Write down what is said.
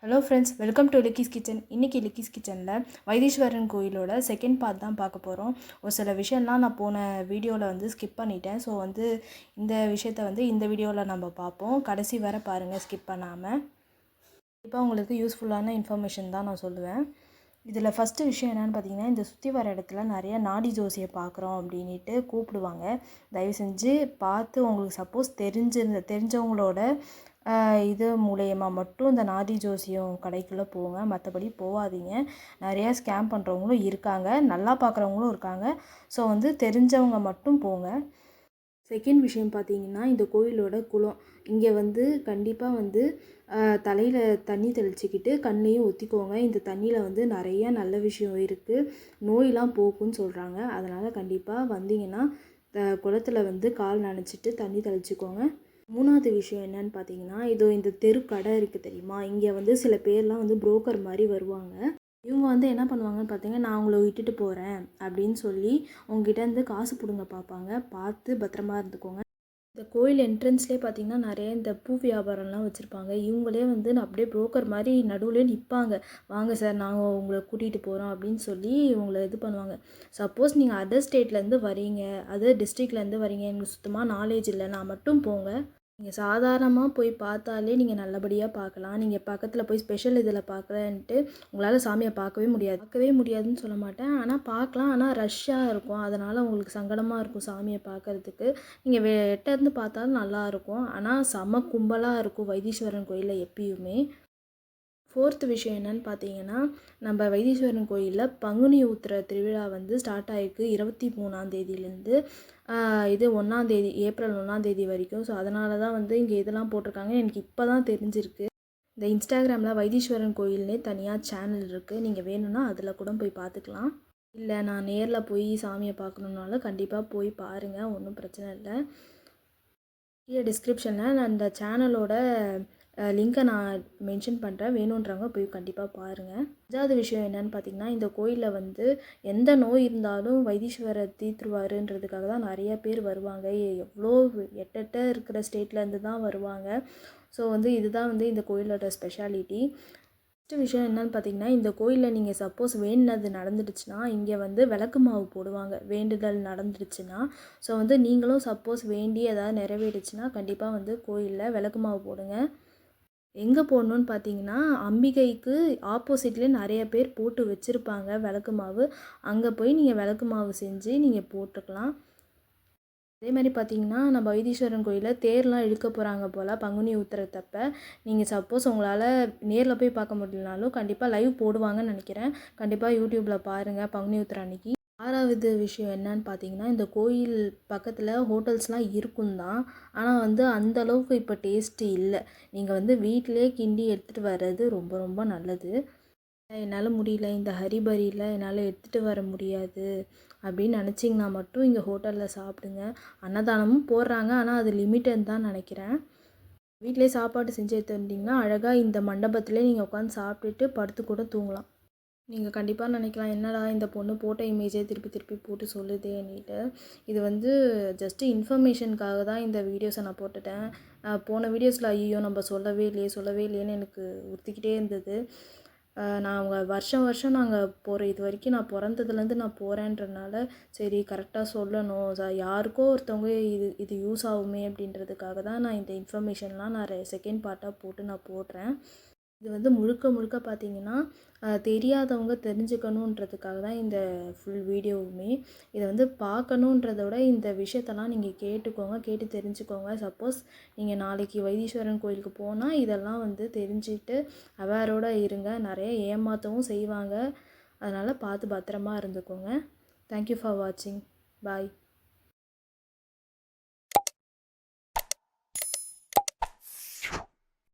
Hello friends, welcome to Likki's kitchen. இன்றைக்கி லிக்கிஸ் கிச்சனில் வைத்தீஸ்வரன் கோயிலோட செகண்ட் பார்ட் தான் பார்க்க போகிறோம். ஒரு சில விஷயம்லாம் நான் போன வீடியோவில் ஸ்கிப் பண்ணிட்டேன். ஸோ இந்த விஷயத்தை இந்த வீடியோவில் நம்ம பார்ப்போம். கடைசி வர பாருங்கள், ஸ்கிப் பண்ணாமல். இப்போ உங்களுக்கு யூஸ்ஃபுல்லான இன்ஃபர்மேஷன் தான் நான் சொல்லுவேன். இதில் ஃபஸ்ட்டு விஷயம் என்னென்னு பார்த்தீங்கன்னா, இந்த சுற்றி வர இடத்துல நிறைய நாடி ஜோசியை பார்க்குறோம் அப்படின்ட்டு கூப்பிடுவாங்க. தயவு செஞ்சு பார்த்து உங்களுக்கு சப்போஸ் தெரிஞ்சவங்களோட இது மூலயமா மட்டும் இந்த நாடி ஜோசியம் கடைக்குள்ளே போங்க. மற்றபடி போகாதீங்க. நிறையா ஸ்கேம் பண்ணுறவங்களும் இருக்காங்க, நல்லா பார்க்குறவங்களும் இருக்காங்க. ஸோ தெரிஞ்சவங்க மட்டும் போங்க. செகண்ட் விஷயம் பார்த்தீங்கன்னா, இந்த கோயிலோட குளம். இங்கே கண்டிப்பாக தலையில் தண்ணி தெளிச்சிக்கிட்டு கண்ணையும் ஒத்திக்கோங்க. இந்த தண்ணியில் நிறையா நல்ல விஷயம் இருக்குது, நோயெலாம் போக்குன்னு சொல்கிறாங்க. அதனால் கண்டிப்பாக வந்தீங்கன்னா குளத்தில் கால் நனைச்சிட்டு தண்ணி தெளிச்சிக்கோங்க. மூணாவது விஷயம் என்னன்னு பார்த்தீங்கன்னா, இந்த தெரு கடை இருக்குது தெரியுமா, இங்கே சில பேர்லாம் புரோக்கர் மாதிரி வருவாங்க. இவங்க என்ன பண்ணுவாங்கன்னு பார்த்தீங்கன்னா, நான் உங்களை விட்டுட்டு போகிறேன் அப்படின்னு சொல்லி உங்ககிட்ட காசு பிடுங்க பார்ப்பாங்க. பார்த்து பத்திரமா இருந்துக்கோங்க. இந்த கோயில் என்ட்ரன்ஸ்லேயே பார்த்தீங்கன்னா நிறைய இந்த பூ வியாபாரம்லாம் வச்சுருப்பாங்க. இவங்களே அப்படியே புரோக்கர் மாதிரி நடுவில் நிற்பாங்க. வாங்க சார், நாங்கள் உங்களை கூட்டிகிட்டு போகிறோம் அப்படின்னு சொல்லி உங்களை இது பண்ணுவாங்க. சப்போஸ் நீங்கள் அதர் ஸ்டேட்லேருந்து வரீங்க, அதர் டிஸ்ட்ரிக்ட்லேருந்து வரீங்க, எனக்கு சுத்தமாக நாலேஜ் இல்லைனா மட்டும் போங்க. நீங்கள் சாதாரணமாக போய் பார்த்தாலே நீங்கள் நல்லபடியாக பார்க்கலாம். நீங்கள் பக்கத்தில் போய் ஸ்பெஷல் இதில் பார்க்கலன்ட்டு உங்களால் சாமியை பார்க்கவே முடியாதுன்னு சொல்ல மாட்டேன். ஆனால் பார்க்கலாம், ஆனால் ரஷ்ஷாக இருக்கும். அதனால் உங்களுக்கு சங்கடமாக இருக்கும் சாமியை பார்க்குறதுக்கு. நீங்கள் எட்டேருந்து பார்த்தாலும் நல்லாயிருக்கும். ஆனால் செம கும்பலாக இருக்கும் வைத்தீஸ்வரன் கோயிலில் எப்பயுமே. ஃபோர்த்து விஷயம் என்னென்னு பார்த்தீங்கன்னா, நம்ம வைத்தீஸ்வரன் கோயிலில் பங்குனி உத்திர திருவிழா ஸ்டார்ட் ஆகிருக்கு 23ஆம் தேதியிலேருந்து. இது 1ஆம் தேதி, ஏப்ரல் 1ஆம் தேதி வரைக்கும். ஸோ அதனால தான் இங்கே இதெல்லாம் போட்டிருக்காங்க. எனக்கு இப்போ தான் தெரிஞ்சிருக்கு. இந்த இன்ஸ்டாகிராமில் வைத்தீஸ்வரன் கோயில்னே தனியாக சேனல் இருக்குது. நீங்கள் வேணும்னா அதில் கூட போய் பார்த்துக்கலாம். இல்லை நான் நேரில் போய் சாமியை பார்க்கணுன்னாலும் கண்டிப்பாக போய் பாருங்கள், ஒன்றும் பிரச்சனை இல்லை. கீழே டிஸ்கிரிப்ஷனில் நான் அந்த சேனலோட லிங்க்கை நான் மென்ஷன் பண்ணுறேன். வேணுன்றவங்க போய் கண்டிப்பாக பாருங்கள். 5வது விஷயம் என்னென்னு பார்த்தீங்கன்னா, இந்த கோயிலில் எந்த நோய் இருந்தாலும் வைத்தீஸ்வரர் தீர்த்துருவாருன்றதுக்காக தான் நிறைய பேர் வருவாங்க. எவ்வளோ எட்ட இருக்கிற ஸ்டேட்லேருந்து தான் வருவாங்க. ஸோ இதுதான் இந்த கோயிலோட ஸ்பெஷாலிட்டி. ஃபஸ்ட்டு விஷயம் என்னென்னு பார்த்தீங்கன்னா, இந்த கோயிலில் நீங்கள் சப்போஸ் வேண்டினது நடந்துடுச்சுன்னா இங்கே விளக்கு மாவு போடுவாங்க. வேண்டுதல் நடந்துடுச்சுன்னா. ஸோ நீங்களும் சப்போஸ் வேண்டி எதாவது நிறைவேறுச்சுன்னா கண்டிப்பாக கோயிலில் விளக்கு மாவு போடுங்க. எங்கே போடணுன்னு பார்த்தீங்கன்னா, அம்பிகைக்கு ஆப்போசிட்லேயே நிறைய பேர் போட்டு வச்சுருப்பாங்க விளக்கு மாவு. அங்கே போய் நீங்கள் விளக்கு மாவு செஞ்சு நீங்கள் போட்டுக்கலாம். அதே மாதிரி பார்த்தீங்கன்னா, நம்ம வைத்தீஸ்வரன் கோயிலில் தேர்லாம் இழுக்க போகிறாங்க போல் பங்குனி உத்திரத்தப்ப. நீங்கள் சப்போஸ் உங்களால் நேரில் போய் பார்க்க முடியலனாலும் கண்டிப்பாக லைவ் போடுவாங்கன்னு நினைக்கிறேன். கண்டிப்பாக யூடியூப்பில் பாருங்கள் பங்குனி உத்திரம் அன்றைக்கி. 6வது விஷயம் என்னன்னு பார்த்தீங்கன்னா, இந்த கோயில் பக்கத்தில் ஹோட்டல்ஸ்லாம் இருக்கும் தான். ஆனால் அந்தளவுக்கு இப்போ டேஸ்ட்டு இல்லை. நீங்கள் வீட்டிலே கிண்டி எடுத்துகிட்டு வர்றது ரொம்ப ரொம்ப நல்லது. என்னால் முடியல, இந்த ஹரிபரியில் என்னால் எடுத்துகிட்டு வர முடியாது அப்படின்னு நினச்சிங்கன்னா மட்டும் இங்கே ஹோட்டலில் சாப்பிடுங்க. அன்னதானமும் போடுறாங்க, ஆனால் அது லிமிட்டட் தான் நினைக்கிறேன். வீட்டிலே சாப்பாடு செஞ்சு எடுத்து வந்தீங்கன்னா அழகாக இந்த மண்டபத்திலே நீங்கள் உட்காந்து சாப்பிட்டுட்டு படுத்து கூட தூங்கலாம். நீங்கள் கண்டிப்பாக நினைக்கலாம், என்னடா இந்த பொண்ணு போட்ட இமேஜே திருப்பி திருப்பி போட்டு சொல்லுதேன்னுட்டு. இது ஜஸ்ட்டு இன்ஃபர்மேஷனுக்காக தான் இந்த வீடியோஸை நான் போட்டுட்டேன். போன வீடியோஸில் ஐயோ நம்ம சொல்லவே இல்லையேன்னு எனக்கு உறுத்திக்கிட்டே இருந்தது. நான் வருஷம் நாங்கள் போகிறோம். இது வரைக்கும் நான் பிறந்ததுலேருந்து நான் போகிறேன்றனால சரி கரெக்டாக சொல்லணும். யாருக்கோ ஒருத்தவங்க இது யூஸ் ஆகுமே அப்படின்றதுக்காக தான் நான் இந்த இன்ஃபர்மேஷன்லாம் நான் செகண்ட் பார்ட்டாக போட்டு நான் போடுறேன். இது முழுக்க பார்த்தீங்கன்னா தெரியாதவங்க தெரிஞ்சுக்கணுன்றதுக்காக தான் இந்த ஃபுல் வீடியோவுமே. இதை பார்க்கணுன்றத விட இந்த விஷயத்தெல்லாம் நீங்கள் கேட்டுக்கோங்க, கேட்டு தெரிஞ்சுக்கோங்க. சப்போஸ் நீங்கள் நாளைக்கு வைத்தீஸ்வரன் கோயிலுக்கு போனால் இதெல்லாம் தெரிஞ்சுக்கிட்டு அவேரோடு இருங்க. நிறைய ஏமாற்றவும் செய்வாங்க. அதனால் பார்த்து பத்திரமா இருந்துக்கோங்க. தேங்க்யூ ஃபார் வாட்சிங். பாய்.